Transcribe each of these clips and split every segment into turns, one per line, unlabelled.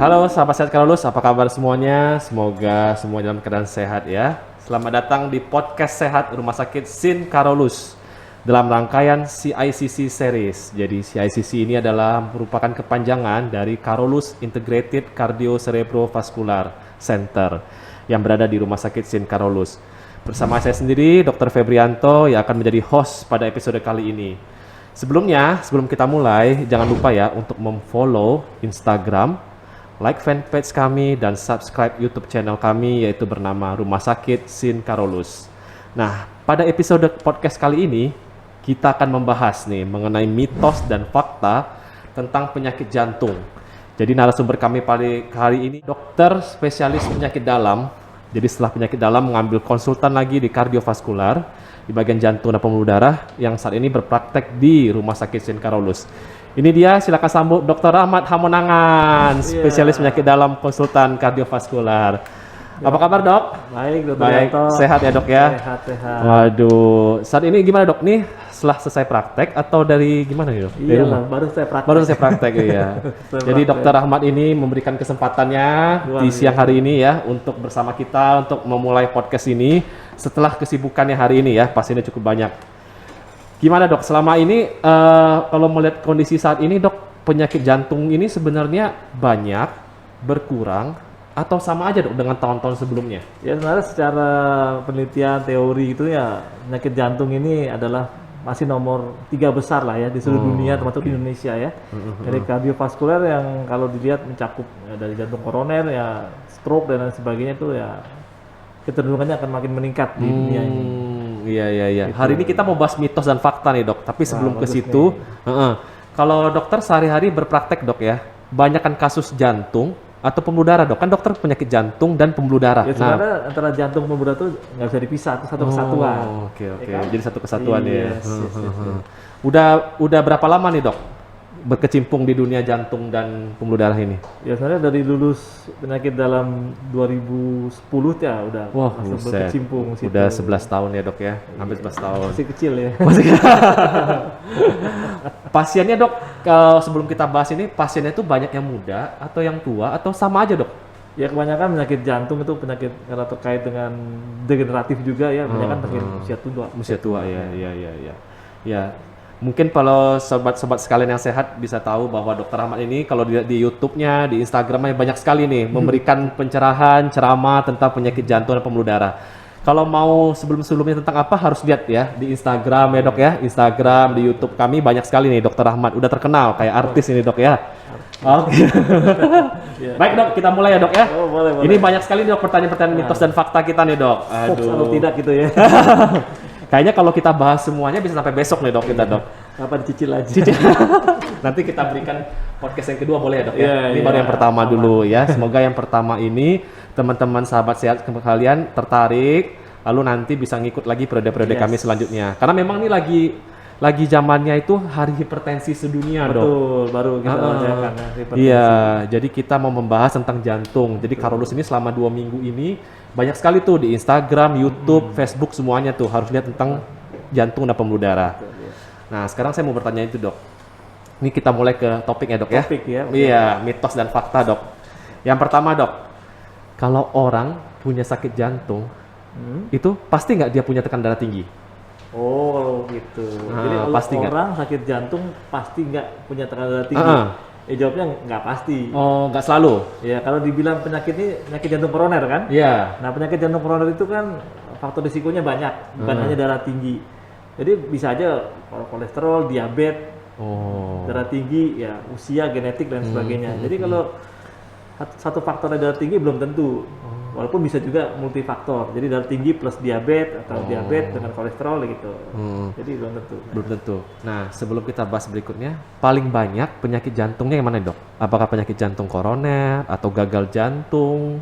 Halo sahabat sehat Karolus, apa kabar semuanya? Semoga semua dalam keadaan sehat ya. Selamat datang di podcast sehat Rumah Sakit Sin Karolus dalam rangkaian CICC series. Jadi CICC ini adalah merupakan kepanjangan dari Karolus Integrated Cardio Cerebrovascular Center yang berada di Rumah Sakit Sin Karolus. Bersama saya sendiri, Dr. Febrianto, yang akan menjadi host pada episode kali ini. Sebelum kita mulai, jangan lupa ya untuk memfollow Instagram, like fanpage kami, dan subscribe YouTube channel kami yaitu bernama Rumah Sakit Sin Karolus. Nah, pada episode podcast kali ini kita akan membahas nih mengenai mitos dan fakta tentang penyakit jantung. Jadi narasumber kami pada hari ini dokter spesialis penyakit dalam. Jadi setelah penyakit dalam mengambil konsultan lagi di kardiovaskular di bagian jantung dan pembuluh darah yang saat ini berpraktek di Rumah Sakit Sin Karolus. Ini dia, silakan sambut Dr. Rahmat Hamonangan, spesialis penyakit dalam konsultan kardiovaskular. Apa kabar dok?
Baik, Dr.
Baik,
Yanto.
sehat ya dok ya?
Sehat.
Waduh, saat ini gimana dok nih? Setelah selesai praktek atau dari gimana nih dok? Dari
Iya
rumah?
lah, baru saya praktek.
Baru selesai praktek ya. Jadi Dr. Rahmat ini memberikan kesempatannya di siang hari ini ya untuk bersama kita untuk memulai podcast ini setelah kesibukannya hari ini ya, pastinya cukup banyak. Gimana dok, selama ini kalau melihat kondisi saat ini dok, penyakit jantung ini sebenarnya banyak, berkurang, atau sama aja dok dengan tahun-tahun sebelumnya?
Ya sebenarnya secara penelitian teori itu ya penyakit jantung ini adalah masih nomor 3 besar lah ya di seluruh dunia termasuk di Indonesia ya. Dari kardiovaskuler yang kalau dilihat mencakup ya, dari jantung koroner ya stroke dan lain sebagainya itu ya kecenderungannya akan makin meningkat di dunia ini.
Iya. Hari ini kita mau bahas mitos dan fakta nih dok. Tapi sebelum ke situ, kalau dokter sehari-hari berpraktek dok ya, banyakkan kasus jantung atau pembuluh darah dok? Kan dokter penyakit jantung dan pembuluh darah.
Ya sebenarnya antara jantung dan pembuluh darah itu nggak bisa dipisah, itu satu kesatuan.
Oke.
Ya kan?
Jadi satu kesatuan ya.
Yes.
Udah berapa lama nih dok berkecimpung di dunia jantung dan pembuluh darah ini?
Ya sebenarnya dari lulus penyakit dalam 2010 ya udah langsung
buset.
berkecimpung situ.
Udah 11 tahun ya dok ya, hampir 11 tahun.
Masih kecil ya.
Pasiennya dok, kalau sebelum kita bahas ini, pasiennya itu banyak yang muda atau yang tua atau sama aja dok?
Ya kebanyakan penyakit jantung itu penyakit karena terkait dengan degeneratif juga ya, kebanyakan penyakit usia tua.
Ya. Mungkin kalau sobat-sobat sekalian yang sehat bisa tahu bahwa Dr. Rahmat ini kalau di YouTube-nya, di Instagram-nya banyak sekali nih memberikan pencerahan, ceramah tentang penyakit jantung dan pembuluh darah. Kalau mau sebelum-sebelumnya tentang apa harus lihat ya di Instagram ya dok ya, Instagram, di YouTube kami banyak sekali nih Dr. Rahmat, udah terkenal kayak artis ini dok ya. Oke. Baik dok, kita mulai ya dok ya.
Boleh.
Ini banyak sekali dok pertanyaan-pertanyaan mitos dan fakta kita nih dok.
Hoax atau tidak gitu ya.
Kayaknya kalau kita bahas semuanya bisa sampai besok nih dok kita dok.
Kapan dicicil aja.
Nanti kita berikan podcast yang kedua boleh ya dok ya. Ini
Iya,
baru yang pertama dulu ya. Semoga yang pertama ini teman-teman sahabat sehat kalian tertarik, lalu nanti bisa ngikut lagi periode-periode kami selanjutnya. Karena memang ini lagi zamannya itu hari hipertensi sedunia dok.
Betul, baru kita rayakan ya.
Iya, jadi kita mau membahas tentang jantung. Jadi Karolus ini selama 2 minggu ini banyak sekali tuh di Instagram, YouTube, Facebook semuanya tuh harus lihat tentang jantung dan pembuluh darah. Nah, sekarang saya mau bertanya itu dok. Ini kita mulai ke topik ya dok ya.
Topik ya.
Iya, mitos dan fakta dok. Yang pertama dok, kalau orang punya sakit jantung, itu pasti nggak dia punya tekanan darah tinggi?
Oh gitu. Jadi kalau
pasti
orang sakit jantung pasti nggak punya tekanan darah tinggi. Jawabnya nggak pasti.
Oh, nggak selalu?
Ya kalau dibilang penyakit ini penyakit jantung koroner kan?
Iya.
Nah penyakit jantung koroner itu kan faktor risikonya banyak, bukan hanya darah tinggi. Jadi bisa aja kolesterol, diabetes, darah tinggi, ya usia, genetik dan sebagainya. Jadi kalau satu faktor darah tinggi belum tentu. Walaupun bisa juga multifaktor. Jadi darah tinggi plus diabetes atau diabetes dengan kolesterol gitu. Jadi belum tentu.
Belum tentu. Nah, sebelum kita bahas berikutnya, paling banyak penyakit jantungnya yang mana dok? Apakah penyakit jantung koroner atau gagal jantung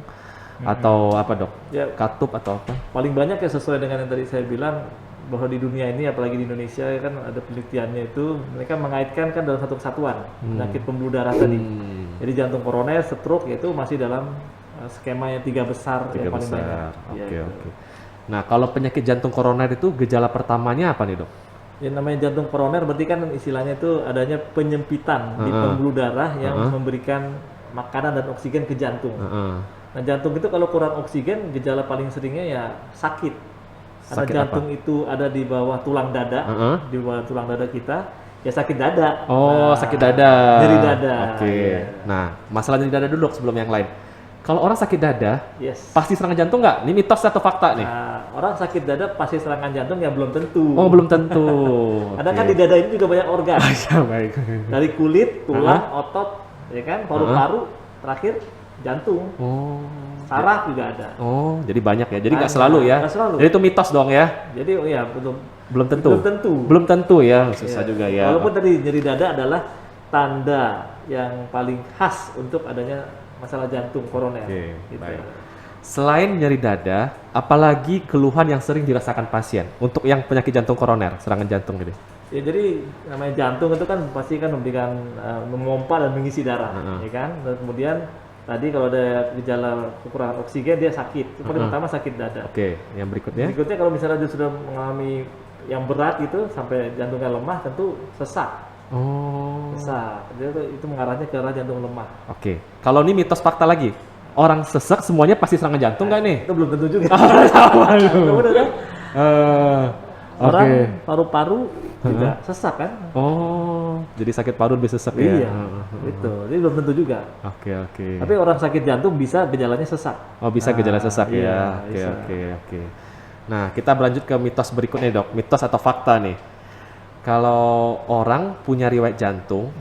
atau apa dok?
Ya,
Katup atau apa?
paling banyak ya sesuai dengan yang tadi saya bilang bahwa di dunia ini apalagi di Indonesia ya kan ada penelitiannya itu mereka mengaitkan kan dalam satu kesatuan penyakit pembuluh darah tadi. Jadi jantung koroner, stroke itu masih dalam skema yang 3 besar yang paling banyak.
Oke. Nah, kalau penyakit jantung koroner itu gejala pertamanya apa nih dok?
Yang namanya jantung koroner berarti kan istilahnya itu adanya penyempitan di pembuluh darah yang memberikan makanan dan oksigen ke jantung. Nah, jantung itu kalau kurang oksigen, gejala paling seringnya ya sakit. Karena
Sakit
jantung itu ada di bawah tulang dada, di bawah tulang dada kita, ya sakit dada.
Oh, sakit dada.
Nyeri dada.
Oke.
Iya.
Nah, masalah nyeri dada dulu sebelum yang lain. Kalau orang sakit dada,
Yes.
pasti serangan jantung nggak? Ini mitos atau fakta nih?
Nah, orang sakit dada pasti serangan jantung ya belum tentu.
Oh, belum tentu.
Karena kan di dada ini juga banyak organ.
Ya, baik.
Dari kulit, tulang, otot, ya kan, paru-paru, terakhir jantung,
Oh.
saraf juga ada.
Oh, jadi banyak ya. Jadi nggak
Banyak.
selalu ya.
Nggak selalu.
Jadi itu mitos dong ya.
Jadi oh ya belum
Belum tentu.
Belum tentu.
Belum tentu ya. Susah
Ya.
juga ya.
Walaupun tadi nyeri dada adalah tanda yang paling khas untuk adanya masalah jantung koroner.
Oke,
Gitu.
baik. Selain nyeri dada, apalagi keluhan yang sering dirasakan pasien untuk yang penyakit jantung koroner, serangan jantung gitu.
Ya jadi namanya jantung itu kan pasti kan memberikan memompa dan mengisi darah, ya kan. Dan kemudian tadi kalau ada gejala kekurangan oksigen dia sakit. Itu paling utama sakit dada.
Oke, yang berikutnya.
Berikutnya kalau misalnya dia sudah mengalami yang berat gitu sampai jantungnya lemah, tentu sesak.
Oh.
Sesak. Dia itu mengarahnya ke arah jantung lemah.
Oke. Kalau ini mitos fakta lagi. Orang sesak semuanya pasti serangan jantung nggak nih?
Itu belum tentu juga.
Sama lu.
Bener kan? Orang
Oke.
paru-paru juga sesak kan?
Oh, jadi sakit paru lebih sesak ya?
Iya, itu. Jadi belum tentu juga.
Oke, oke.
Tapi orang sakit jantung bisa gejalanya sesak.
Oh, bisa gejala sesak
iya,
ya? Oke,
bisa.
oke, oke. Nah, kita berlanjut ke mitos berikutnya dok. Mitos atau fakta nih. Kalau orang punya riwayat jantung,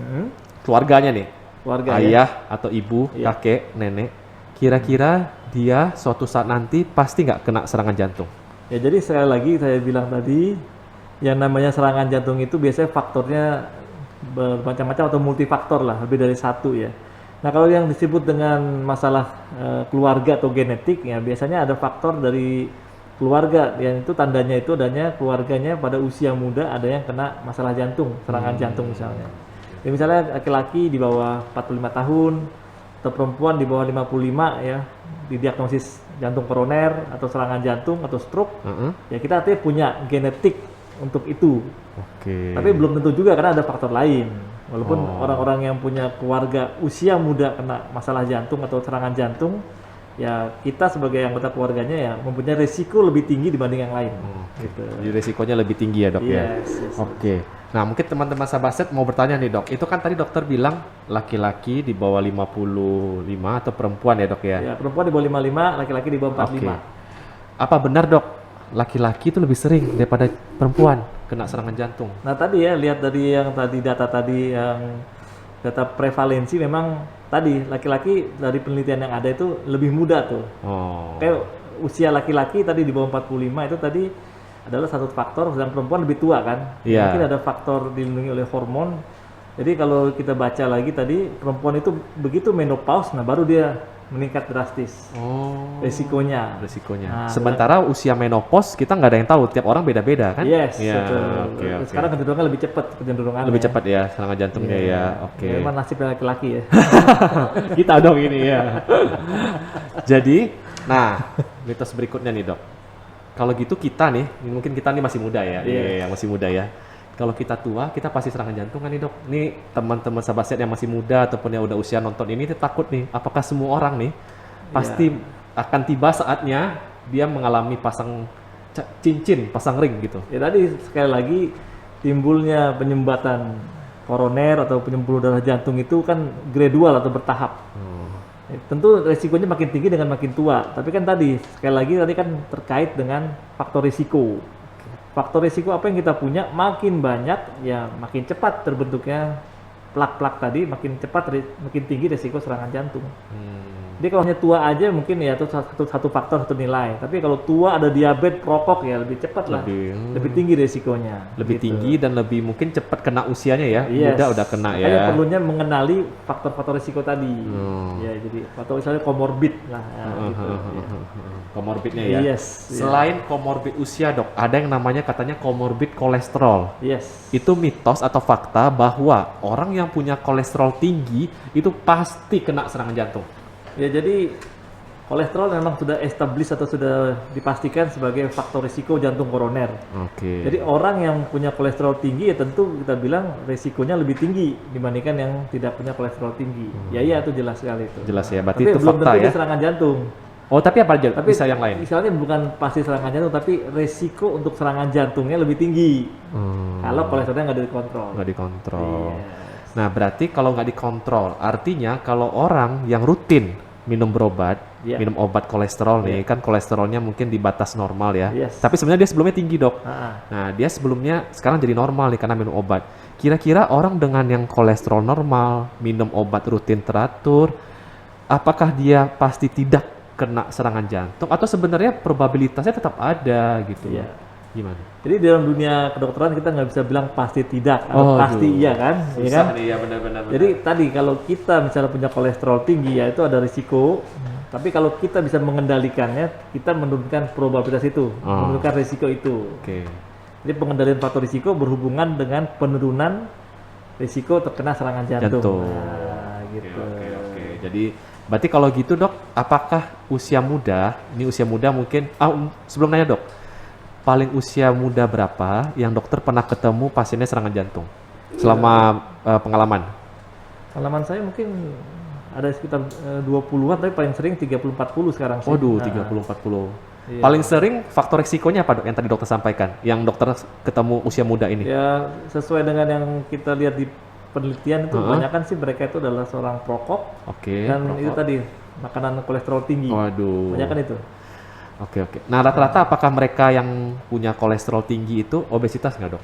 keluarganya nih,
Keluarga ya.
ayah atau ibu,
Iya.
kakek, nenek, kira-kira dia suatu saat nanti pasti nggak kena serangan jantung?
Ya jadi sekali lagi saya bilang tadi, yang namanya serangan jantung itu biasanya faktornya bermacam-macam atau multifaktor lah, lebih dari satu ya. Nah kalau yang disebut dengan masalah keluarga atau genetik ya biasanya ada faktor dari keluarga, yang itu tandanya itu adanya keluarganya pada usia muda ada yang kena masalah jantung, serangan jantung misalnya. Ya, misalnya laki-laki di bawah 45 tahun atau perempuan di bawah 55 ya didiagnosis jantung koroner atau serangan jantung atau stroke, ya kita artinya punya genetik untuk itu.
Oke.
Tapi belum tentu juga karena ada faktor lain. Walaupun orang-orang yang punya keluarga usia muda kena masalah jantung atau serangan jantung, ya kita sebagai anggota keluarganya ya mempunyai risiko lebih tinggi dibanding yang lain. Gitu.
Jadi resikonya lebih tinggi ya dok ya?
Yes.
Oke. Nah mungkin teman-teman sahabat set mau bertanya nih dok. Itu kan tadi dokter bilang laki-laki di bawah 55 atau perempuan ya dok ya?
Ya, perempuan di bawah 55, laki-laki di bawah 45.
Oke. Apa benar dok? Laki-laki itu lebih sering daripada perempuan kena serangan jantung?
Nah tadi ya lihat dari yang tadi data tadi yang data prevalensi memang tadi laki-laki dari penelitian yang ada itu lebih muda tuh.
Oh.
Kayak usia laki-laki tadi di bawah 45 itu tadi adalah satu faktor, sedang perempuan lebih tua kan.
Iya.
Mungkin ada faktor dilindungi oleh hormon. Jadi kalau kita baca lagi tadi perempuan itu begitu menopause, nah baru dia meningkat drastis
Oh.
resikonya.
Resikonya.
Nah,
Sementara usia menopause kita nggak ada yang tahu, tiap orang beda-beda kan?
Yes,
Ya,
betul.
oke, oke.
Sekarang kecenderungan lebih cepat kecenderungannya.
Lebih cepat ya serangan jantungnya
Iya.
ya. Oke.
Memang nasibnya laki-laki ya.
Kita dong ini ya. Jadi, nah mitos berikutnya nih dok. Kalau gitu kita nih, mungkin kita nih masih muda ya. Iya, masih muda ya. Kalau kita tua, kita pasti serangan jantung kan nih dok. Nih teman-teman sahabat set yang masih muda ataupun yang udah usia nonton ini dia takut nih. Apakah semua orang nih pasti akan tiba saatnya dia mengalami pasang cincin, pasang ring gitu?
Ya tadi sekali lagi timbulnya penyumbatan koroner atau penyembuluh darah jantung itu kan gradual atau bertahap. Ya, tentu resikonya makin tinggi dengan makin tua. Tapi kan tadi sekali lagi tadi kan terkait dengan faktor risiko. Faktor risiko apa yang kita punya makin banyak ya makin cepat terbentuknya plak-plak tadi, makin cepat makin tinggi risiko serangan jantung. Jadi kalau hanya tua aja mungkin ya itu satu faktor, satu nilai. Tapi kalau tua ada diabetes, perokok ya lebih cepat lah. Lebih tinggi resikonya.
Lebih
gitu.
tinggi dan lebih mungkin cepat kena usianya ya.
Yes.
Muda udah kena
Makanya
ya.
perlunya mengenali faktor-faktor risiko tadi. Ya jadi atau misalnya komorbid lah. Gitu.
Komorbidnya ya.
Yes.
Selain komorbid usia dok, ada yang namanya katanya komorbid kolesterol.
Yes.
Itu mitos atau fakta bahwa orang yang punya kolesterol tinggi itu pasti kena serangan jantung.
Ya jadi kolesterol memang sudah established atau sudah dipastikan sebagai faktor risiko jantung koroner.
Oke.
Jadi orang yang punya kolesterol tinggi ya tentu kita bilang risikonya lebih tinggi dibandingkan yang tidak punya kolesterol tinggi. Ya iya itu jelas sekali itu.
Jelas ya, berarti
Tapi
itu
belum
fakta
tentu
ya.
dia serangan jantung.
Oh, tapi apa aja?
Tapi
Bisa yang lain?
misalnya bukan pasti serangan jantung, tapi resiko untuk serangan jantungnya lebih tinggi kalau kolesterolnya nggak dikontrol.
Nggak dikontrol.
Yes.
Nah, berarti kalau nggak dikontrol, artinya kalau orang yang rutin minum berobat,
Iya.
minum obat kolesterol nih, kan kolesterolnya mungkin di batas normal ya.
Yes.
Tapi sebenarnya dia sebelumnya tinggi, Dok.
Ah,
Nah, dia sebelumnya sekarang jadi normal nih karena minum obat. Kira-kira orang dengan yang kolesterol normal, minum obat rutin teratur, apakah dia pasti tidak kena serangan jantung atau sebenarnya probabilitasnya tetap ada gitu?
Iya.
Gimana?
Jadi dalam dunia kedokteran kita nggak bisa bilang pasti tidak atau pasti iya kan, ya kan?
nih, ya benar-benar.
Jadi tadi kalau kita misalnya punya kolesterol tinggi ya itu ada risiko. Tapi kalau kita bisa mengendalikannya, kita menurunkan probabilitas itu, menurunkan risiko itu.
Oke.
Jadi pengendalian faktor risiko berhubungan dengan penurunan risiko terkena serangan jantung. Nah, gitu.
Oke. Jadi berarti kalau gitu, Dok, apakah usia muda, ini usia muda mungkin, sebelum nanya, Dok, paling usia muda berapa yang dokter pernah ketemu pasiennya serangan jantung selama pengalaman?
Pengalaman saya mungkin ada sekitar 20-an, tapi paling sering 30-40 sekarang sih.
Waduh,
Nah,
30-40.
iya.
Paling sering faktor resikonya apa, Dok, yang tadi dokter sampaikan, yang dokter ketemu usia muda ini?
Ya sesuai dengan yang kita lihat di penelitian itu kebanyakan sih mereka itu adalah seorang perokok
Oke.
dan itu tadi makanan kolesterol tinggi.
Waduh.
Kebanyakan itu.
Oke. Nah, rata-rata apakah mereka yang punya kolesterol tinggi itu obesitas nggak, Dok?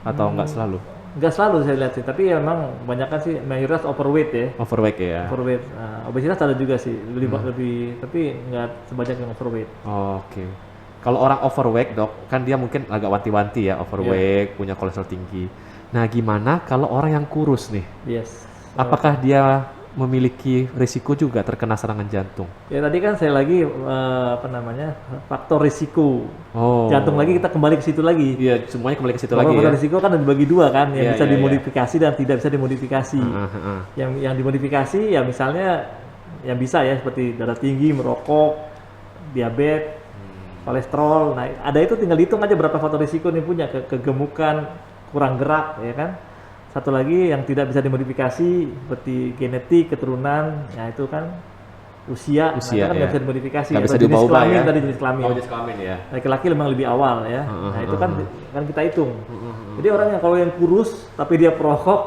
Atau nggak selalu?
Nggak selalu saya lihat sih, tapi ya memang kebanyakan sih mayoritas overweight ya.
Overweight ya?
Overweight. Nah, obesitas ada juga sih, lebih tapi nggak sebanyak yang overweight.
Oke. Kalau orang overweight, Dok, kan dia mungkin agak wanti-wanti ya, overweight, punya kolesterol tinggi. Nah, gimana kalau orang yang kurus nih?
Yes.
Apakah dia memiliki risiko juga terkena serangan jantung?
Ya tadi kan saya lagi faktor risiko.
Oh.
Jantung lagi kita kembali ke situ lagi.
Iya, semuanya kembali ke situ lagi
Faktor
ya.
risiko kan dibagi dua kan, yang
Iya,
bisa
iya,
dimodifikasi dan tidak bisa dimodifikasi.
Heeh.
Yang dimodifikasi ya misalnya yang bisa ya seperti darah tinggi, merokok, diabetes, kolesterol. Nah, ada itu tinggal hitung aja berapa faktor risiko nih punya kegemukan, kurang gerak ya kan. Satu lagi yang tidak bisa dimodifikasi seperti genetik, keturunan, ya itu kan usia nah, itu kan nggak bisa dimodifikasi.
Nggak bisa
Atau jenis
diubah-ubah
kelamin
ya.
tadi jenis kelamin.
Oh, jenis kelamin ya.
Laki-laki memang lebih awal ya. Nah itu kan kita hitung. Jadi orang yang kalau yang kurus tapi dia perokok,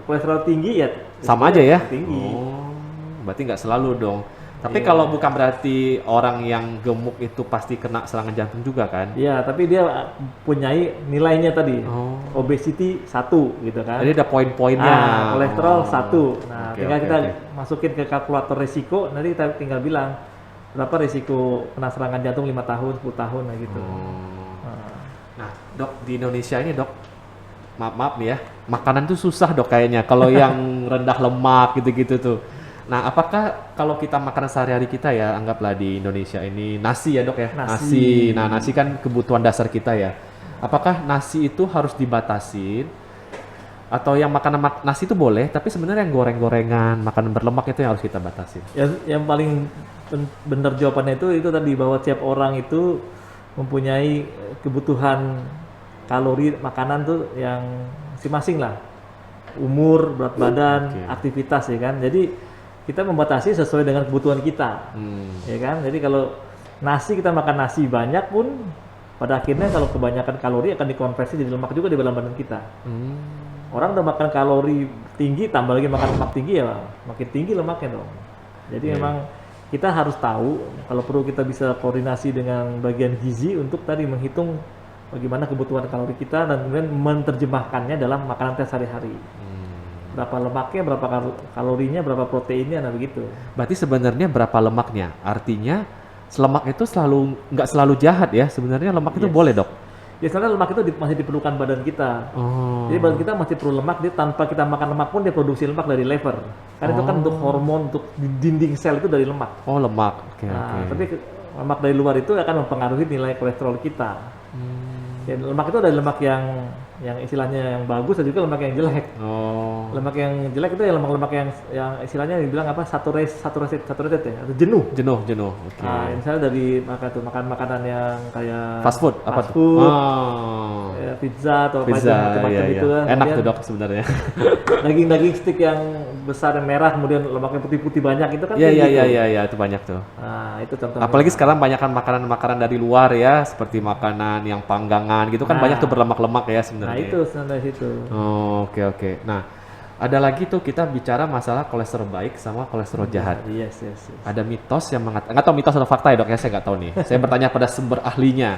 kolesterol tinggi ya
Sama aja ya?
tinggi.
Oh, berarti nggak selalu dong. Tapi kalau bukan berarti orang yang gemuk itu pasti kena serangan jantung juga kan?
Iya, tapi dia punyai nilainya tadi.
Oh.
Obesity 1 gitu kan.
Jadi ada poin-poinnya.
Kolesterol
Oh.
1. Nah,
Oke,
tinggal
oke,
kita
oke.
masukin ke kalkulator risiko, nanti kita tinggal bilang berapa risiko kena serangan jantung 5 tahun, 10 tahun nah gitu.
Nah, Dok, di Indonesia ini, Dok, maaf nih ya, makanan tuh susah, Dok, kayaknya. Kalau yang rendah lemak gitu-gitu tuh. Nah, apakah kalau kita makanan sehari-hari kita ya, anggaplah di Indonesia ini nasi ya, Dok ya?
Nasi.
Nah, nasi kan kebutuhan dasar kita ya. Apakah nasi itu harus dibatasin? Atau yang makanan nasi itu boleh, tapi sebenarnya yang goreng-gorengan, makanan berlemak itu yang harus kita batasin?
Yang paling benar jawabannya itu tadi bahwa tiap orang itu mempunyai kebutuhan kalori makanan tuh yang masing-masing lah. Umur, berat badan, aktivitas ya kan. Jadi kita membatasi sesuai dengan kebutuhan kita, ya kan. Jadi kalau nasi kita makan nasi banyak pun, pada akhirnya kalau kebanyakan kalori akan dikonversi jadi lemak juga di dalam badan kita. Orang udah makan kalori tinggi, tambah lagi makan lemak tinggi ya makin tinggi lemaknya dong. Jadi memang kita harus tahu, kalau perlu kita bisa koordinasi dengan bagian gizi untuk tadi menghitung bagaimana kebutuhan kalori kita dan kemudian menerjemahkannya dalam makanan kita sehari-hari. Berapa lemaknya, berapa kalorinya, berapa proteinnya, nah begitu.
Berarti sebenarnya berapa lemaknya? Artinya lemak itu nggak selalu jahat ya? Sebenarnya lemak itu boleh, Dok?
Ya sebenarnya lemak itu masih diperlukan badan kita. Jadi badan kita masih perlu lemak, dia tanpa kita makan lemak pun dia produksi lemak dari liver. Kan itu kan untuk hormon, untuk dinding sel itu dari lemak.
Oh, lemak. Oke.
Tapi lemak dari luar itu akan mempengaruhi nilai kolesterol kita. Dan lemak itu ada lemak yang yang istilahnya yang bagus dan juga lemak yang jelek.
Oh.
Lemak yang jelek itu ya lemak-lemak yang istilahnya dibilang apa saturated ya atau jenuh.
Jenuh. Oke.
Nah, misalnya dari makan makanan yang kayak
Fast food apa
fast
tuh?
food,
Oh.
ya, pizza atau
Pizza,
macam-macam
iya.
itu kan.
Enak
Kemudian
tuh dok sebenarnya.
daging stick yang besar yang merah kemudian lemaknya putih-putih banyak itu kan
Iya
kayak gitu.
iya itu banyak tuh.
Nah, itu contohnya.
Apalagi sekarang banyak kan makanan-makanan dari luar ya, seperti makanan yang panggangan gitu kan
Nah.
banyak tuh berlemak-lemak ya
Nah,
sebenarnya.
itu sebenarnya situ.
Oh, oke. Nah, ada lagi tuh kita bicara masalah kolesterol baik sama kolesterol jahat.
Yes.
Ada mitos yang mengatakan, nggak tahu mitos atau fakta ya dok ya, saya nggak tahu nih. Saya bertanya pada sumber ahlinya.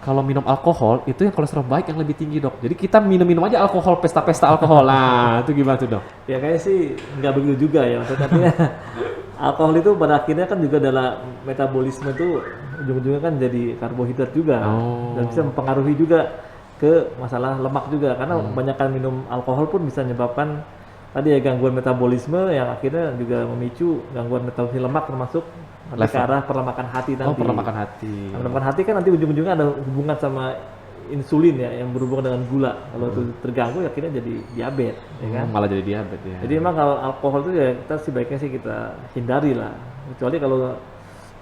Kalau minum alkohol itu yang kolesterol baik yang lebih tinggi dok. Jadi kita minum aja alkohol, pesta-pesta alkohol. Nah, itu gimana tuh dok?
Ya kayaknya sih nggak begitu juga ya maksudnya. Alkohol itu pada akhirnya kan juga dalam metabolisme itu ujung-ujungnya kan jadi karbohidrat juga dan bisa mempengaruhi juga ke masalah lemak juga karena kebanyakan minum alkohol pun bisa menyebabkan tadi ya gangguan metabolisme yang akhirnya juga memicu gangguan metabolisme lemak termasuk nanti ke arah perlemakan hati nanti.
Oh, perlemakan hati.
Nah, perlemakan hati kan nanti ujung-ujungnya ada hubungan sama insulin ya yang berhubungan dengan gula. Kalau itu terganggu ya akhirnya jadi diabetes ya kan.
Malah jadi diabetes ya.
Jadi memang kalau alkohol itu ya kita sebaiknya sih kita hindari lah. Kecuali kalau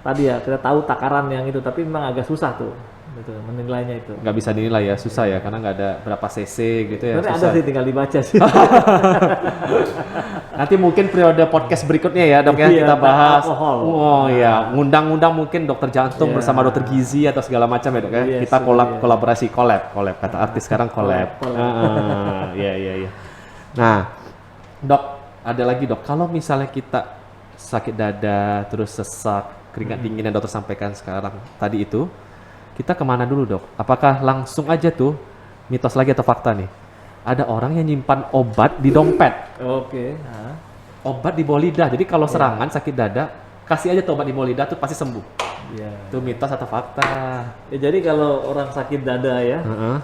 tadi ya kita tahu takaran yang itu tapi memang agak susah tuh gitu, menilainya itu.
Nggak bisa dinilai ya, susah ya karena nggak ada berapa cc gitu ya.
Sebenarnya ada
Susah.
sih tinggal dibaca sih.
Nanti mungkin periode podcast berikutnya ya dok ya
Iya,
kita bahas.
alkohol.
Oh ya, ngundang-ngundang mungkin dokter jantung
Iya.
bersama dokter gizi atau segala macam ya dok ya.
Yes,
Kita
iya.
kolaborasi collab kata artis sekarang collab.
Collab.
Iya. Nah, dok ada lagi dok. Kalau misalnya kita sakit dada terus sesak keringat dingin yang dokter sampaikan sekarang tadi itu, kita kemana dulu dok? Apakah langsung aja tuh mitos lagi atau fakta nih? Ada orang yang nyimpan obat di dompet.
Oke. Nah.
Obat di bawah lidah. Jadi kalau serangan sakit dada, kasih aja tuh obat di bawah lidah tuh pasti sembuh.
Iya.
Itu mitos atau fakta?
Ya, jadi kalau orang sakit dada ya,
Heeh.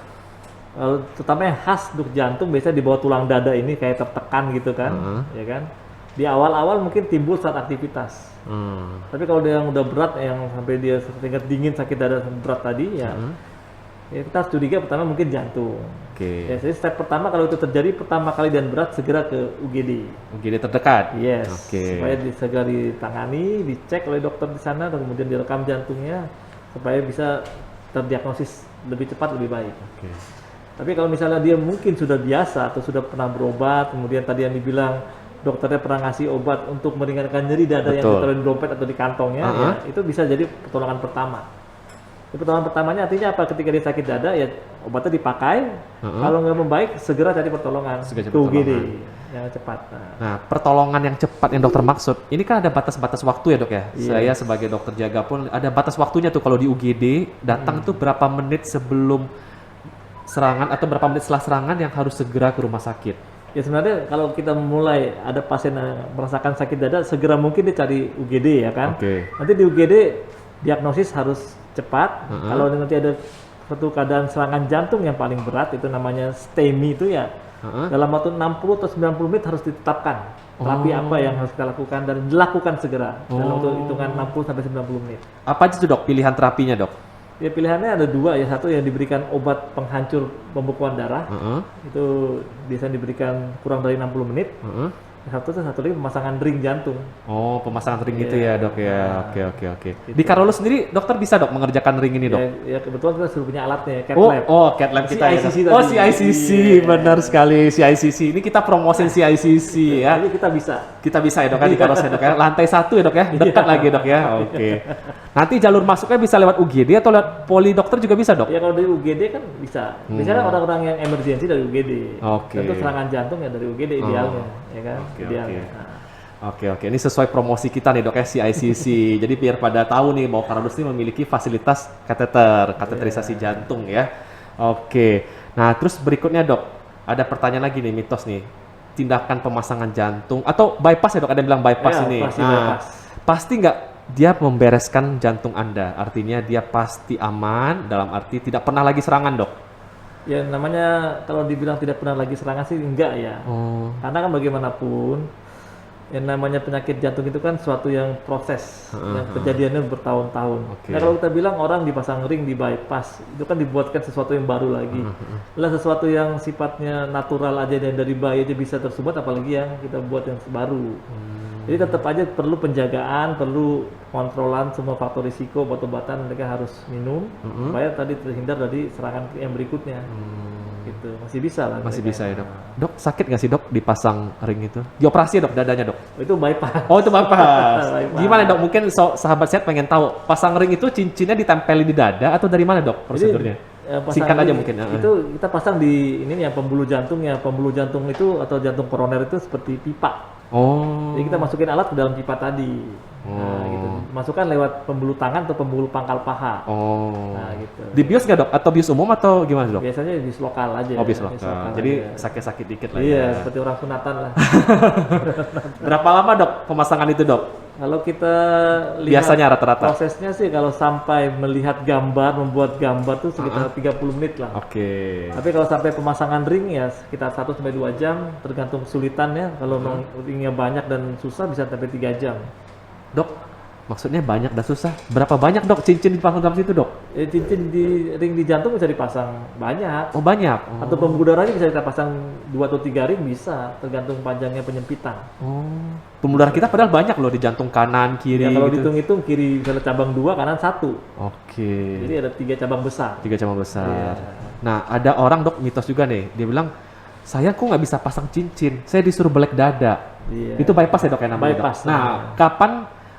terutama yang khas untuk jantung biasanya di bawah tulang dada ini kayak tertekan gitu kan, ya kan. Di awal-awal mungkin timbul saat aktivitas. Tapi kalau dia yang udah berat, yang sampai dia keringat dingin sakit dada berat tadi ya, ya kita harus curiga pertama mungkin jantung.
Oke.
Ya, jadi step pertama kalau itu terjadi pertama kali dan berat segera ke UGD.
UGD terdekat.
Yes.
Oke.
Supaya segera ditangani, dicek oleh dokter di sana dan kemudian direkam jantungnya supaya bisa terdiagnosis lebih cepat lebih baik.
Oke.
Tapi kalau misalnya dia mungkin sudah biasa atau sudah pernah berobat, kemudian tadi yang dibilang dokternya pernah ngasih obat untuk meringankan nyeri dada yang
Betul.
ditaruh di dompet atau di kantongnya, ya, itu bisa jadi pertolongan pertama. Pertolongan pertamanya artinya apa? Ketika dia sakit dada ya obatnya dipakai, kalau nggak membaik segera cari pertolongan
Segera cari
ke UGD
pertolongan.
yang cepat.
Nah, pertolongan yang cepat yang dokter maksud, ini kan ada batas-batas waktu ya dok ya?
Iya.
Saya sebagai dokter jaga pun ada batas waktunya tuh kalau di UGD datang tuh berapa menit sebelum serangan atau berapa menit setelah serangan yang harus segera ke rumah sakit.
Ya sebenarnya kalau kita mulai ada pasien yang merasakan sakit dada, segera mungkin dia cari UGD ya kan.
Oke.
Nanti di UGD diagnosis harus cepat. Kalau nanti ada suatu keadaan serangan jantung yang paling berat itu namanya STEMI itu ya. Dalam waktu 60 atau 90 menit harus ditetapkan terapi apa yang harus kita lakukan dan dilakukan segera dalam waktu hitungan 60 sampai 90 menit.
Apa aja tuh dok pilihan terapinya dok?
Ya pilihannya ada dua ya, satu yang diberikan obat penghancur pembekuan darah. Itu biasanya diberikan kurang dari 60 menit. Satu lagi pemasangan ring jantung.
Oh, pemasangan ring itu
Iya.
ya dok ya. Oke. Di Karolus sendiri dokter bisa dok mengerjakan ring ini dok?
Ya kebetulan kita sudah punya alatnya, cath lab.
Cat lab kita ya.
CICC
Dok. Oh,
tadi.
CICC, benar sekali CICC. Ini kita promosin CICC ya.
Jadi kita bisa.
Kita bisa ya dok ya di Karolus ya dok ya. Lantai 1 ya dok ya. Dekat lagi dok ya. Oke. Nanti jalur masuknya bisa lewat UGD atau lewat poli dokter juga bisa dok?
Ya kalau dari UGD kan bisa. Biasanya orang-orang yang emergensi dari UGD.
Oke.
Tentu serangan jantung ya dari UGD idealnya, ya kan?
Oke,
Idealnya.
oke.
Nah.
Oke, ini sesuai promosi kita nih dok ya CICC. Jadi biar pada tahu nih bahwa Karolus ini memiliki fasilitas kateterisasi jantung ya. Oke. Nah terus berikutnya dok, ada pertanyaan lagi nih mitos nih. Tindakan pemasangan jantung atau bypass ya dok? Ada yang bilang bypass
Ya,
ini.
pasti bypass.
Pasti nggak dia membereskan jantung Anda? Artinya dia pasti aman dalam arti tidak pernah lagi serangan dok?
Ya namanya kalau dibilang tidak pernah lagi serangan sih enggak ya. Karena kan bagaimanapun yang namanya penyakit jantung itu kan suatu yang proses, yang kejadiannya bertahun-tahun.
Oke.
Nah kalau kita bilang orang dipasang ring, di bypass, itu kan dibuatkan sesuatu yang baru lagi. Lah sesuatu yang sifatnya natural aja dan dari bayi aja bisa tersumbat, apalagi yang kita buat yang baru. Jadi tetap aja perlu penjagaan, perlu kontrolan semua faktor risiko, obat-obatan mereka harus minum supaya tadi terhindar dari serangan yang berikutnya. Gitu. Masih bisa lah.
Masih
mereka.
bisa ya dok. Dok sakit nggak sih dok dipasang ring itu? Dioperasi dok dadanya dok?
Itu bypass.
Oh itu bypass.
Bypass.
Gimana dok? Mungkin sahabat sehat pengen tahu pasang ring itu cincinnya ditempeli di dada atau dari mana dok prosedurnya?
Pasang
Singkat aja
ring
mungkin.
Itu kita pasang di ini yang pembuluh jantung ya. Pembuluh jantung itu atau jantung koroner itu seperti pipa.
Oh.
Jadi kita masukin alat ke dalam pipa tadi. Nah, gitu. Masukkan lewat pembuluh tangan atau pembuluh pangkal paha.
Oh.
Nah, gitu.
Di bios nggak dok? Atau bios umum atau gimana dok?
Biasanya bis lokal aja.
Oh bios
Bis
lokal. Jadi
aja.
sakit-sakit dikit lah
Iya,
ya.
seperti orang sunatan lah.
Berapa lama dok pemasangan itu dok?
Kalau kita lihat
Biasanya rata-rata?
prosesnya sih kalau sampai melihat gambar, membuat gambar tuh sekitar 30 menit lah.
Oke.
Tapi kalau sampai pemasangan ring ya sekitar 1 sampai 2 jam tergantung kesulitannya. Kalau ringnya banyak dan susah bisa sampai 3 jam.
Dok, maksudnya banyak dan susah. Berapa banyak dok cincin dipasang dalam situ dok?
Cincin di ring di jantung bisa dipasang banyak.
Oh banyak.
Atau pembuluh darahnya bisa kita pasang 2 atau 3 ring bisa, tergantung panjangnya penyempitan.
Oh. Pembuluh darah kita padahal banyak loh di jantung kanan, kiri.
Ya, kalau
gitu.
dihitung-hitung kiri misalnya cabang 2, kanan 1.
Oke.
Jadi ada 3 cabang besar.
3 cabang besar.
Iya.
Nah, ada orang dok mitos juga nih. Dia bilang, saya kok nggak bisa pasang cincin. Saya disuruh belek dada.
Iya.
Itu bypass ya dok yang namanya dok?
Bypass,
Nah, kapan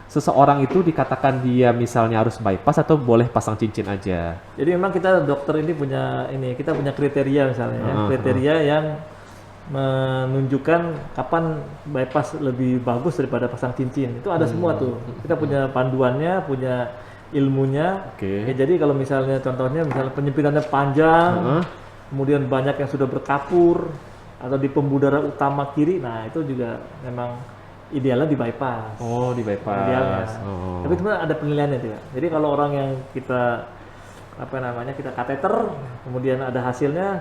seseorang itu dikatakan dia misalnya harus bypass atau boleh pasang cincin aja?
Jadi memang kita dokter ini kita punya kriteria misalnya ya, kriteria yang menunjukkan kapan bypass lebih bagus daripada pasang cincin. Itu ada semua tuh. Kita punya panduannya, punya ilmunya.
Oke.
Ya, jadi kalau misalnya contohnya misalnya penyempitannya panjang, kemudian banyak yang sudah berkapur atau di pembuluh darah utama kiri, nah itu juga memang idealnya di bypass.
Oh, di bypass.
Idealnya.
Oh.
Tapi sebenarnya ada penilaiannya juga. Jadi kalau orang yang kita kita kateter, kemudian ada hasilnya,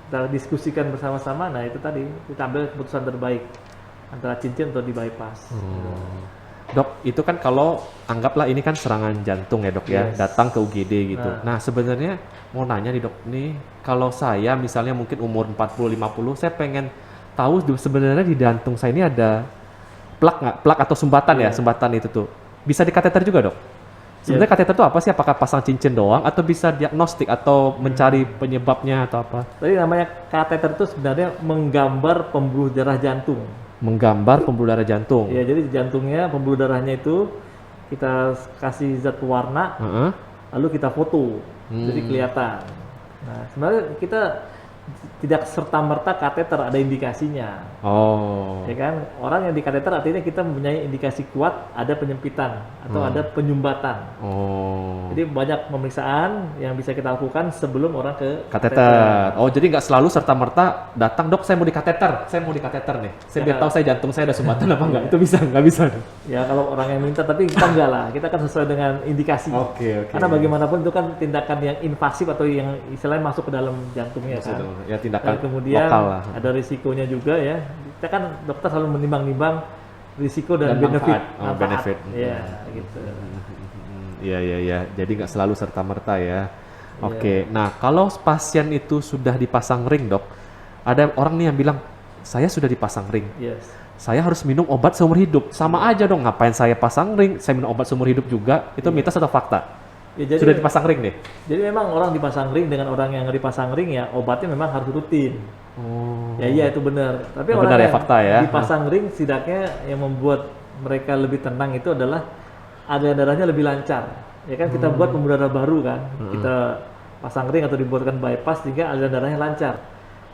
kita diskusikan bersama-sama, nah itu tadi kita ambil keputusan terbaik antara cincin atau di bypass.
Dok, itu kan kalau anggaplah ini kan serangan jantung ya dok ya,
Yes.
datang ke UGD gitu. Nah sebenarnya mau nanya nih dok, nih kalau saya misalnya mungkin umur 40-50, saya pengen tahu sebenarnya di jantung saya ini ada plak nggak? Plak atau sumbatan ya, sumbatan itu tuh. Bisa dikateter juga dok? Sebenarnya kateter itu apa sih? Apakah pasang cincin doang atau bisa diagnostik atau mencari penyebabnya atau apa?
Tadi namanya kateter itu sebenarnya menggambar pembuluh darah jantung.
Menggambar pembuluh darah jantung.
Ya, jadi di jantungnya pembuluh darahnya itu kita kasih zat pewarna,
Heeh.
lalu kita foto, jadi kelihatan. Nah, sebenarnya kita tidak serta-merta kateter ada indikasinya.
Oh.
Ya kan, orang yang di kateter artinya kita mempunyai indikasi kuat ada penyempitan atau ada penyumbatan.
Oh.
Jadi banyak pemeriksaan yang bisa kita lakukan sebelum orang ke
Kateter. Oh, jadi nggak selalu serta-merta datang, dok, saya mau di kateter nih. Saya biar tahu saya jantung saya ada sumbatan apa enggak. Itu bisa, nggak bisa.
Ya kalau orang yang minta, tapi kita enggak lah. Kita kan sesuai dengan indikasi.
Oke.
Karena bagaimanapun itu kan tindakan yang invasif atau yang istilahnya masuk ke dalam jantungnya kan.
Ya tindakan
Dan kemudian
lokal lah.
ada risikonya juga ya. Kita kan dokter selalu menimbang-nimbang risiko dan, benefit.
manfaat. Oh, benefit.
Ya, gitu.
Iya. Jadi nggak selalu serta-merta ya. Oke. Nah, kalau pasien itu sudah dipasang ring, dok, ada orang nih yang bilang, saya sudah dipasang ring.
Yes.
Saya harus minum obat seumur hidup. Sama aja dong, ngapain saya pasang ring? Saya minum obat seumur hidup juga. Itu mitos atau fakta?
Ya, jadi,
Sudah dipasang ring nih?
jadi memang orang dipasang ring dengan orang yang nggak dipasang ring ya obatnya memang harus rutin.
Oh.
Ya iya itu benar. Tapi
Benar
orang
ya,
yang
fakta ya.
dipasang ring setidaknya yang membuat mereka lebih tenang itu adalah aliran darahnya lebih lancar. Ya kan kita buat pembuluh darah baru kan. Kita pasang ring atau dibuatkan bypass sehingga aliran darahnya lancar.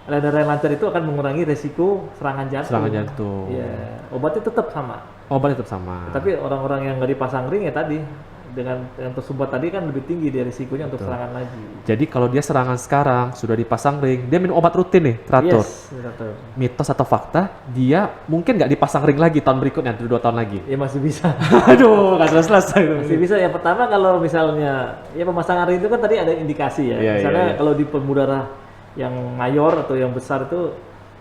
Aliran darah yang lancar itu akan mengurangi resiko serangan jantung.
Serangan jantung.
Ya, obatnya tetap sama.
Obatnya tetap sama.
Tapi orang-orang yang nggak dipasang ring ya tadi dengan yang tersumbat tadi kan lebih tinggi dia risikonya untuk serangan lagi.
Jadi kalau dia serangan sekarang, sudah dipasang ring, dia minum obat rutin nih, teratur.
Yes, teratur.
Mitos atau fakta, dia mungkin nggak dipasang ring lagi tahun berikutnya, 2 tahun lagi.
Ya masih bisa.
Aduh, nggak selesai.
Masih bisa. Yang pertama kalau misalnya ya pemasangan ring itu kan tadi ada indikasi ya.
Iya,
Misalnya
iya.
kalau di pembuluh darah yang mayor atau yang besar itu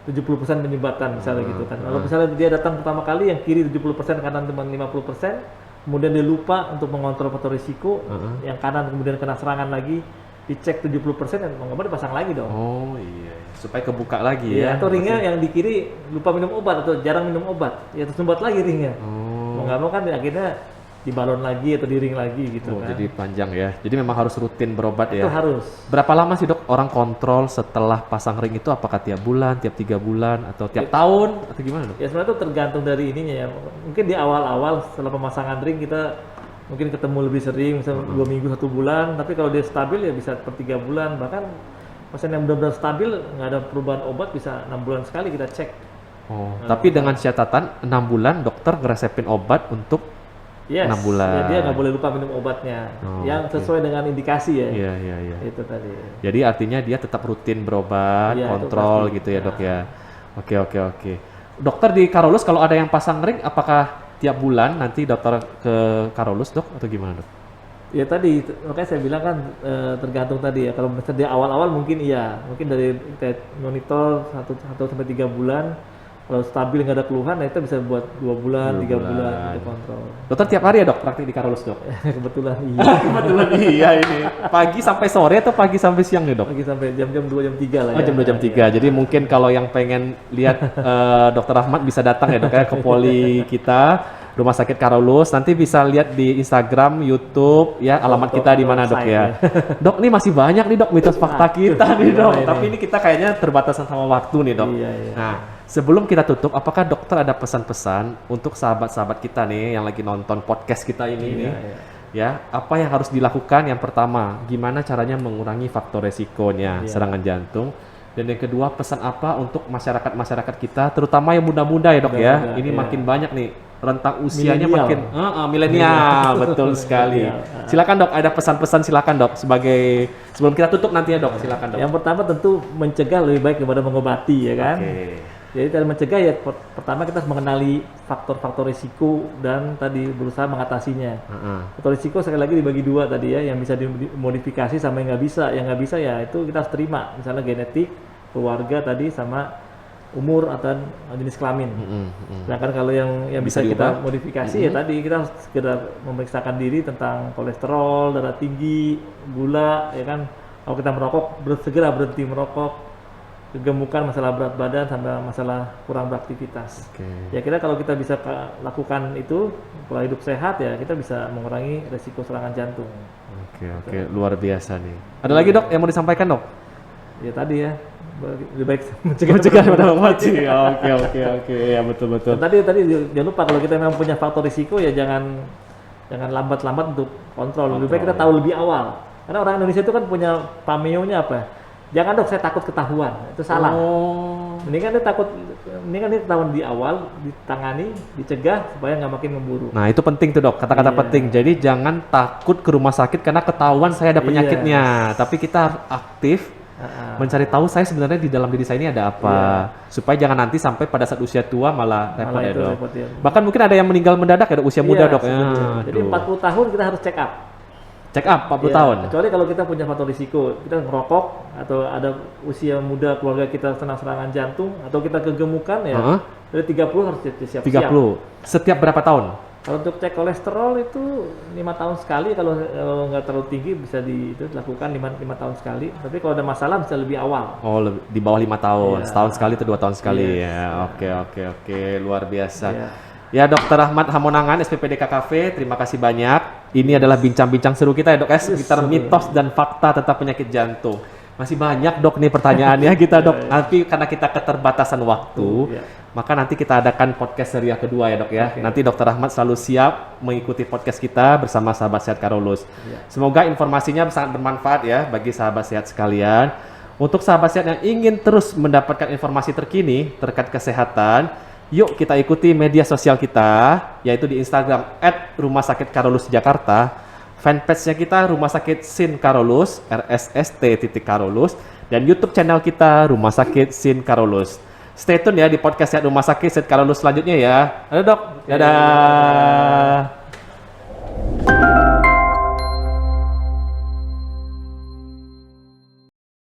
70% penyumbatan misalnya gitu kan. Kalau misalnya dia datang pertama kali yang kiri 70%, kanan cuma 50%, kemudian dia lupa untuk mengontrol faktor risiko, yang kanan kemudian kena serangan lagi, dicek 70%, dan mau nggak mau dipasang lagi dong.
Oh iya, supaya kebuka lagi
Iya,
ya.
atau ringnya yang di kiri lupa minum obat atau jarang minum obat, ya tersumbat lagi ringnya. Mau nggak mau kan akhirnya dibalon lagi atau di ring lagi gitu kan.
Jadi panjang ya. Jadi memang harus rutin berobat
Itu
ya.
harus.
Berapa lama sih dok orang kontrol setelah pasang ring itu? Apakah tiap bulan, tiap 3 bulan, atau tiap tahun, atau gimana dok?
Ya sebenarnya itu tergantung dari ininya ya. Mungkin di awal-awal setelah pemasangan ring kita mungkin ketemu lebih sering, misalnya 2 minggu 1 bulan. Tapi kalau dia stabil ya bisa per 3 bulan. Bahkan pasien yang benar-benar stabil nggak ada perubahan obat bisa 6 bulan sekali kita cek.
Oh, tapi dengan catatan 6 bulan dokter ngeresepin obat untuk
Yes,
6 bulan.
ya dia nggak boleh lupa minum obatnya, yang sesuai dengan indikasi ya.
Iya, iya, iya.
Itu tadi.
Jadi artinya dia tetap rutin berobat,
Iya, itu
kontrol
pasti.
gitu ya dok ya. Oke, oke, oke. Dokter di Karolus kalau ada yang pasang ring, apakah tiap bulan nanti dokter ke Karolus dok atau gimana dok?
Ya tadi, makanya saya bilang kan tergantung tadi ya. Kalau misalnya di awal-awal mungkin iya, mungkin dari kita monitor 1 sampai 3 bulan. Kalau stabil nggak ada keluhan, nah itu bisa buat 2 bulan, 3 bulan untuk kontrol.
Dokter tiap hari ya dok praktik di Karolus dok?
Kebetulan iya.
Kebetulan iya ini. Pagi sampai sore atau pagi sampai siang nih dok?
Lagi sampai jam-jam 2 jam 3 lah
Oh,
ya.
jam 2 jam 3. Jadi mungkin kalau yang pengen lihat Dokter Ahmad bisa datang ya dok ya ke poli kita Rumah Sakit Karolus. Nanti bisa lihat di Instagram, YouTube ya alamat kita di mana dok ya. Dok nih masih banyak nih dok mitos fakta kita nih dok. Tapi ini kita kayaknya terbatasan sama waktu nih dok.
Iya, iya.
Nah sebelum kita tutup, apakah dokter ada pesan-pesan untuk sahabat-sahabat kita nih yang lagi nonton podcast kita ini nih?
Iya.
Ya, apa yang harus dilakukan? Yang pertama, gimana caranya mengurangi faktor resikonya serangan jantung? Dan yang kedua, pesan apa untuk masyarakat kita, terutama yang muda-muda ya dok ya? Ini makin banyak nih, rentang usianya
Milenial.
makin milenial, betul sekali. Silakan dok, ada pesan-pesan silakan dok. Sebelum kita tutup nanti ya dok, silakan dok.
Yang pertama tentu mencegah lebih baik daripada mengobati ya kan.
Oke.
Jadi dari mencegah ya pertama kita harus mengenali faktor-faktor risiko dan tadi berusaha mengatasinya. Faktor risiko sekali lagi dibagi 2 tadi ya, yang bisa dimodifikasi sama yang nggak bisa. Yang nggak bisa ya itu kita harus terima, misalnya genetik, keluarga tadi, sama umur atau jenis kelamin. Sedangkan kalau yang bisa kita modifikasi ya tadi kita harus segera memeriksakan diri tentang kolesterol, darah tinggi, gula ya kan. Kalau kita merokok segera berhenti merokok. Kegemukan, masalah berat badan, sampai masalah kurang beraktivitas. Ya kira kalau kita bisa lakukan itu, pola hidup sehat ya kita bisa mengurangi resiko serangan jantung.
Oke, luar biasa nih. Ada lagi dok yang mau disampaikan dok?
Ya tadi ya, lebih baik
Mencegah daripada mati. Oke, ya betul.
Dan tadi jangan lupa kalau kita memang punya faktor risiko ya jangan lambat-lambat untuk kontrol. Lebih baik kita tahu lebih awal. Karena orang Indonesia itu kan punya pameo-nya apa? Jangan dok, saya takut ketahuan. Itu salah. Mendingan dia ketahuan di awal, ditangani, dicegah supaya nggak makin memburuk.
Nah itu penting tuh dok, kata-kata penting. Jadi jangan takut ke rumah sakit karena ketahuan saya ada penyakitnya. Tapi kita harus aktif mencari tahu saya sebenarnya di dalam diri saya ini ada apa. Supaya jangan nanti sampai pada saat usia tua malah repot ya dok. Bahkan mungkin ada yang meninggal mendadak ya dok, usia muda dok.
Jadi 40 tahun kita harus check up.
Check up 40 tahun.
Kecuali kalau kita punya faktor risiko, kita ngerokok atau ada usia muda keluarga kita kena serangan jantung atau kita kegemukan ya. Dari 30 harus siap-siap.
30. Setiap berapa tahun?
Kalau untuk cek kolesterol itu 5 tahun sekali, kalau nggak terlalu tinggi bisa dilakukan 5 tahun sekali. Tapi kalau ada masalah bisa lebih awal.
Oh, di bawah 5 tahun. Setahun sekali atau 2 tahun sekali ya. Oke, luar biasa. Ya Dokter Ahmad Hamonangan, SPPD KKV, terima kasih banyak. Ini adalah bincang-bincang seru kita ya dok, sekitar mitos dan fakta tentang penyakit jantung. Masih banyak dok nih pertanyaannya kita dok. Nanti karena kita keterbatasan waktu, maka nanti kita adakan podcast seri yang kedua ya dok ya. Nanti Dokter Ahmad selalu siap mengikuti podcast kita bersama sahabat sehat Karolus. Semoga informasinya sangat bermanfaat ya bagi sahabat sehat sekalian. Untuk sahabat sehat yang ingin terus mendapatkan informasi terkini terkait kesehatan, yuk kita ikuti media sosial kita, yaitu di Instagram @Rumah Sakit Karolus Jakarta, fanpage-nya kita Rumah Sakit Sin Karolus, RSST.Karolus, dan YouTube channel kita Rumah Sakit Sin Karolus. Stay tune ya di podcast Rumah Sakit Sin Karolus selanjutnya ya. Halo dok, dadah.